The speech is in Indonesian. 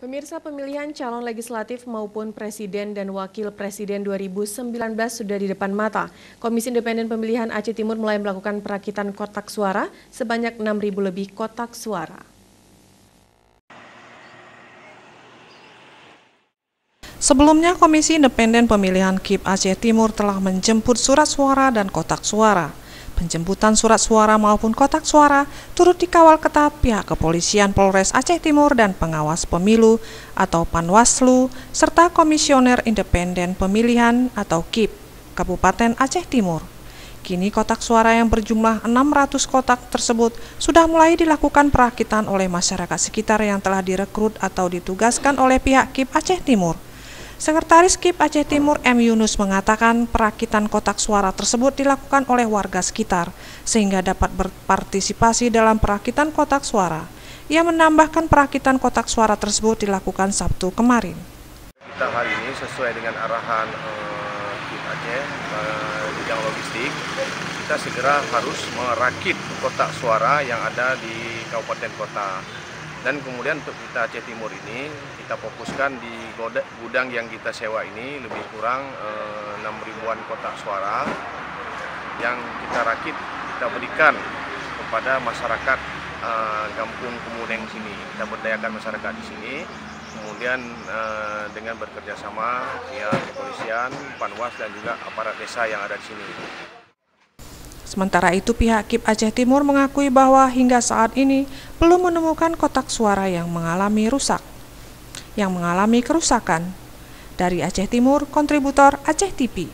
Pemirsa, pemilihan calon legislatif maupun presiden dan wakil presiden 2019 sudah di depan mata. Komisi Independen Pemilihan Aceh Timur mulai melakukan perakitan kotak suara sebanyak 6.000 lebih kotak suara. Sebelumnya, Komisi Independen Pemilihan KIP Aceh Timur telah menjemput surat suara dan kotak suara. Penjemputan surat suara maupun kotak suara turut dikawal ketat pihak kepolisian Polres Aceh Timur dan pengawas pemilu atau Panwaslu, serta Komisioner Independen Pemilihan atau KIP Kabupaten Aceh Timur. Kini kotak suara yang berjumlah 600 kotak tersebut sudah mulai dilakukan perakitan oleh masyarakat sekitar yang telah direkrut atau ditugaskan oleh pihak KIP Aceh Timur. Sekretaris KIP Aceh Timur M. Yunus mengatakan perakitan kotak suara tersebut dilakukan oleh warga sekitar sehingga dapat berpartisipasi dalam perakitan kotak suara. Ia menambahkan perakitan kotak suara tersebut dilakukan Sabtu kemarin. Kita hari ini sesuai dengan arahan KIP Aceh bidang logistik, kita segera harus merakit kotak suara yang ada di kabupaten kota. Dan kemudian untuk kita Aceh Timur ini, kita fokuskan di gudang yang kita sewa ini lebih kurang 6.000-an kotak suara yang kita rakit, kita berikan kepada masyarakat Kampung Kemuneng sini. Kita berdayakan masyarakat di sini, kemudian dengan bekerjasama pihak kepolisian, Panwas dan juga aparat desa yang ada di sini. Sementara itu, pihak KIP Aceh Timur mengakui bahwa hingga saat ini belum menemukan kotak suara yang mengalami kerusakan. Dari Aceh Timur, kontributor Aceh TV.